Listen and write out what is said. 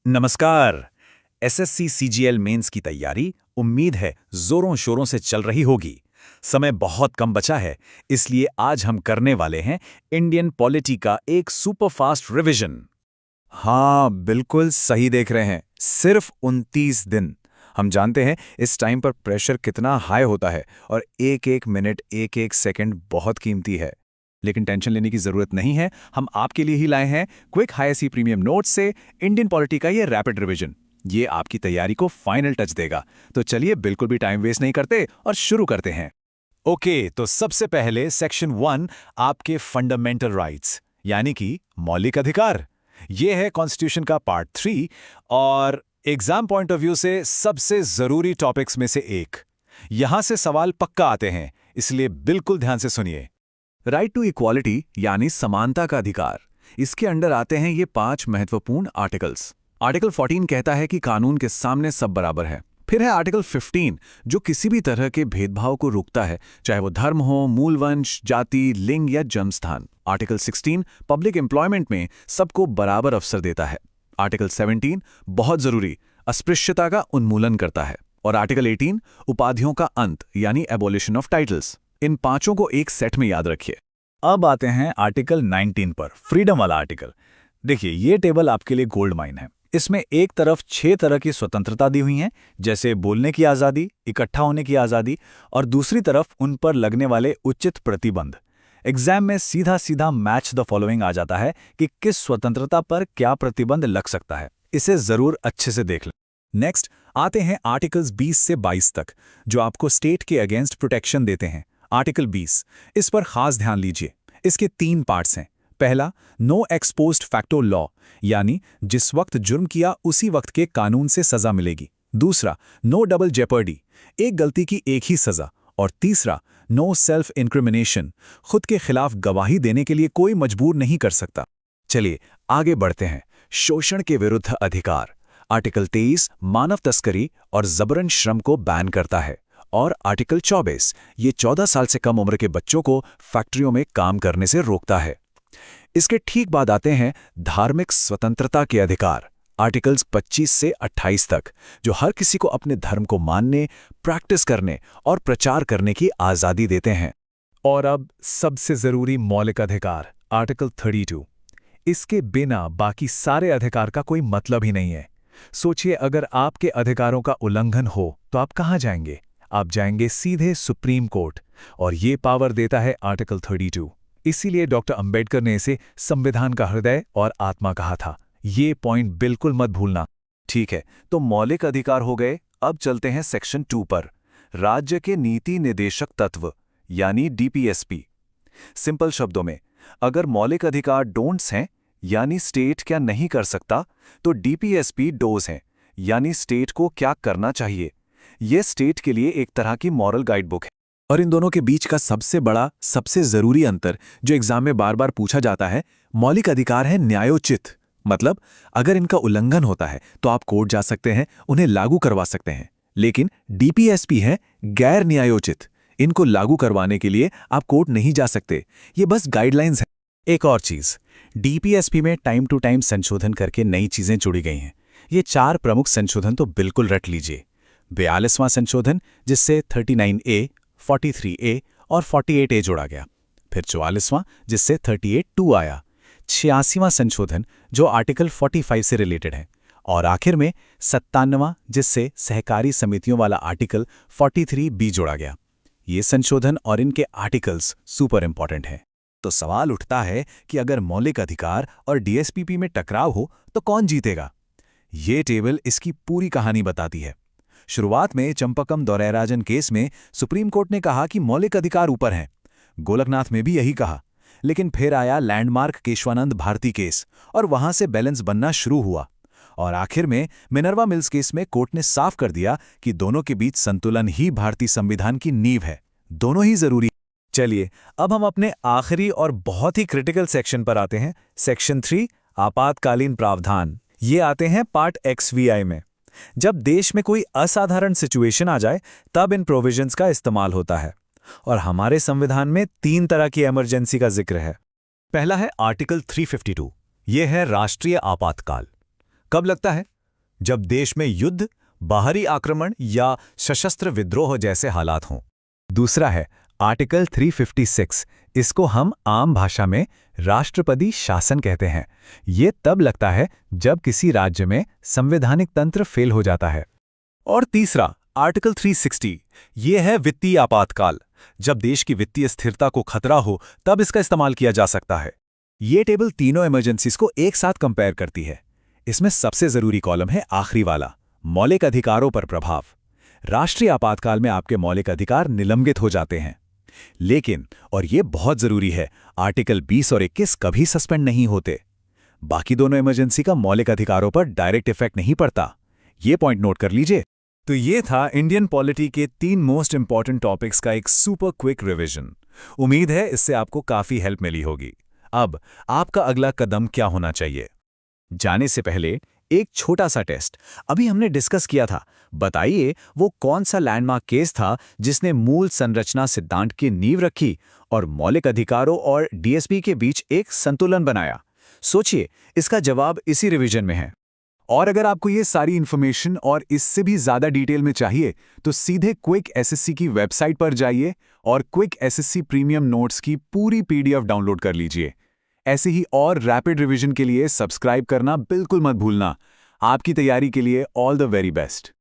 नमस्कार। SSC CGL mains की तैयारी उम्मीद है जोरों शोरों से चल रही होगी। समय बहुत कम बचा है, इसलिए आज हम करने वाले हैं इंडियन पॉलिटी का एक सुपरफास्ट रिवीजन। हाँ, बिल्कुल सही देख रहे हैं, सिर्फ 29 दिन। हम जानते हैं इस टाइम पर प्रेशर कितना हाई होता है और एक एक मिनट एक एक सेकंड बहुत कीमती है। लेकिन टेंशन लेने की जरूरत नहीं है, हम आपके लिए ही लाए हैं क्विक हाईएससी प्रीमियम नोट्स से इंडियन पॉलिटी का ये रैपिड रिवीजन। ये आपकी तैयारी को फाइनल टच देगा। तो चलिए बिल्कुल भी टाइम वेस्ट नहीं करते और शुरू करते हैं। ओके, तो सबसे पहले सेक्शन 1, आपके फंडामेंटल राइट्स यानी कि मौलिक अधिकार। ये है कॉन्स्टिट्यूशन का पार्ट 3 और एग्जाम पॉइंट ऑफ व्यू से सबसे जरूरी टॉपिक्स में से एक। यहां से सवाल पक्का आते हैं, इसलिए बिल्कुल ध्यान से सुनिए। राइट टू इक्वालिटी यानी समानता का अधिकार, इसके अंडर आते हैं ये 5 महत्वपूर्ण आर्टिकल्स। आर्टिकल 14 कहता है कि कानून के सामने सब बराबर है। फिर है आर्टिकल 15 जो किसी भी तरह के भेदभाव को रोकता है, चाहे वो धर्म हो, मूल वंश, जाति, लिंग या जन्मस्थान। आर्टिकल 16 पब्लिक एम्प्लॉयमेंट में सबको बराबर अवसर देता है। आर्टिकल 17 बहुत जरूरी, अस्पृश्यता का उन्मूलन करता है। और आर्टिकल 18 उपाधियों का अंत यानी एबॉलिशन ऑफ टाइटल्स। इन पांचों को एक सेट में याद रखिए। अब आते हैं आर्टिकल 19 पर, फ्रीडम वाला आर्टिकल। देखिए, ये टेबल आपके लिए गोल्ड माइन है। इसमें एक तरफ 6 तरह की स्वतंत्रता दी हुई हैं, जैसे बोलने की आज़ादी, इकट्ठा होने की आज़ादी, और दूसरी तरफ उन पर लगने वाले उचित प्रतिबंध। एग्जाम में सीधा सीधा मैच द फॉलोइंग आ जाता है कि किस स्वतंत्रता पर क्या प्रतिबंध लग सकता है। इसे जरूर अच्छे से देख लें। नेक्स्ट आते हैं आर्टिकल्स 20 से 22 तक, जो आपको स्टेट के अगेंस्ट प्रोटेक्शन देते हैं। आर्टिकल 20, इस पर खास ध्यान लीजिए। इसके 3 पार्ट्स हैं। पहला, नो एक्सपोस्ट फैक्टो लॉ, यानी जिस वक्त जुर्म किया उसी वक्त के कानून से सजा मिलेगी। दूसरा, नो डबल जेपर्डी, एक गलती की एक ही सजा। और तीसरा, नो सेल्फ इंक्रिमिनेशन, खुद के खिलाफ गवाही देने के लिए कोई मजबूर नहीं कर सकता। चलिए आगे बढ़ते हैं। शोषण के विरुद्ध अधिकार। आर्टिकल 23 मानव तस्करी और जबरन श्रम को बैन करता है। और आर्टिकल 24 ये 14 साल से कम उम्र के बच्चों को फैक्ट्रियों में काम करने से रोकता है। इसके ठीक बाद आते हैं धार्मिक स्वतंत्रता के अधिकार। आर्टिकल्स 25 से 28 तक, जो हर किसी को अपने धर्म को मानने, प्रैक्टिस करने और प्रचार करने की आज़ादी देते हैं। और अब सबसे जरूरी मौलिक अधिकार, आर्टिकल 32। इसके बिना बाकी सारे अधिकार का कोई मतलब ही नहीं है। सोचिए, अगर आपके अधिकारों का उल्लंघन हो तो आप कहाँ जाएंगे? आप जाएंगे सीधे सुप्रीम कोर्ट, और ये पावर देता है आर्टिकल 32। इसीलिए डॉक्टर अंबेडकर ने इसे संविधान का हृदय और आत्मा कहा था। ये पॉइंट बिल्कुल मत भूलना। ठीक है, तो मौलिक अधिकार हो गए। अब चलते हैं सेक्शन 2 पर, राज्य के नीति निदेशक तत्व यानी डीपीएसपी। सिंपल शब्दों में, अगर मौलिक अधिकार डोंट्स हैं यानी स्टेट क्या नहीं कर सकता, तो डीपीएसपी डोज हैं यानी स्टेट को क्या करना चाहिए। यह स्टेट के लिए एक तरह की मॉरल गाइड बुक है। और इन दोनों के बीच का सबसे बड़ा, सबसे जरूरी अंतर जो एग्जाम में बार बार पूछा जाता है, मौलिक अधिकार है न्यायोचित। मतलब अगर इनका उल्लंघन होता है तो आप कोर्ट जा सकते हैं, उन्हें लागू करवा सकते हैं। लेकिन डीपीएसपी है गैर न्यायोचित। इनको लागू करवाने के लिए आप कोर्ट नहीं जा सकते, ये बस गाइडलाइंस हैं। एक और चीज, डीपीएसपी में टाइम टू टाइम संशोधन करके नई चीजें जुड़ी गई हैं। ये 4 प्रमुख संशोधन तो बिल्कुल रट लीजिए। 42वां संशोधन, जिससे 39A, 43A और 48A जोड़ा गया। फिर 44वां, जिससे 38(2) आया। 86वां संशोधन, जो आर्टिकल 45 से रिलेटेड है। और आखिर में 57वां, जिससे सहकारी समितियों वाला आर्टिकल 43B जोड़ा गया। ये संशोधन और इनके आर्टिकल्स सुपर इंपॉर्टेंट हैं। तो सवाल उठता है कि अगर मौलिक अधिकार और डीएसपीपी में टकराव हो तो कौन जीतेगा? ये टेबल इसकी पूरी कहानी बताती है। शुरुआत में चंपकम दौरैराजन केस में सुप्रीम कोर्ट ने कहा कि मौलिक अधिकार ऊपर हैं। गोलकनाथ में भी यही कहा। लेकिन फिर आया लैंडमार्क केशवानंद भारती केस और वहां से बैलेंस बनना शुरू हुआ। और आखिर में मिनर्वा मिल्स केस में कोर्ट ने साफ कर दिया कि दोनों के बीच संतुलन ही भारतीय संविधान की नींव है। दोनों ही जरूरी। चलिए अब हम अपने आखिरी और बहुत ही क्रिटिकल सेक्शन पर आते हैं। सेक्शन 3, आपातकालीन प्रावधान। ये आते हैं पार्ट XVI में। जब देश में कोई असाधारण सिचुएशन आ जाए तब इन प्रोविजंस का इस्तेमाल होता है। और हमारे संविधान में 3 तरह की इमरजेंसी का जिक्र है। पहला है आर्टिकल 352, यह है राष्ट्रीय आपातकाल। कब लगता है? जब देश में युद्ध, बाहरी आक्रमण या सशस्त्र विद्रोह जैसे हालात हों। दूसरा है आर्टिकल 356। इसको हम आम भाषा में राष्ट्रपति शासन कहते हैं। ये तब लगता है जब किसी राज्य में संवैधानिक तंत्र फेल हो जाता है। और तीसरा आर्टिकल 360। ये है वित्तीय आपातकाल। जब देश की वित्तीय स्थिरता को खतरा हो तब इसका इस्तेमाल किया जा सकता है। ये टेबल तीनों इमरजेंसीज को एक साथ कंपेयर करती है। इसमें सबसे जरूरी कॉलम है आखिरी वाला, मौलिक अधिकारों पर प्रभाव। राष्ट्रीय आपातकाल में आपके मौलिक अधिकार निलंबित हो जाते हैं। लेकिन, और ये बहुत जरूरी है, आर्टिकल 20 और 21 कभी सस्पेंड नहीं होते। बाकी दोनों इमरजेंसी का मौलिक अधिकारों पर डायरेक्ट इफेक्ट नहीं पड़ता। ये पॉइंट नोट कर लीजिए। तो ये था इंडियन पॉलिटी के 3 मोस्ट इंपॉर्टेंट टॉपिक्स का एक सुपर क्विक रिवीजन। उम्मीद है इससे आपको काफी हेल्प मिली होगी। अब आपका अगला कदम क्या होना चाहिए? जाने से पहले एक छोटा सा टेस्ट अभी हमने डिस्कस किया था। बताइए वो कौन सा लैंडमार्क केस था जिसने मूल संरचना सिद्धांत की नींव रखी और मौलिक अधिकारों और डीएसपी के बीच एक संतुलन बनाया? सोचिए, इसका जवाब इसी रिवीजन में है। और अगर आपको ये सारी इन्फॉर्मेशन और इससे भी ज्यादा डिटेल में चाहिए तो सीधे क्विक एसएससी की वेबसाइट पर जाइए और क्विक एसएससी प्रीमियम नोट्स की पूरी पीडीएफ डाउनलोड कर लीजिए। ऐसे ही और रैपिड रिवीजन के लिए सब्सक्राइब करना बिल्कुल मत भूलना। आपकी तैयारी के लिए ऑल द वेरी बेस्ट।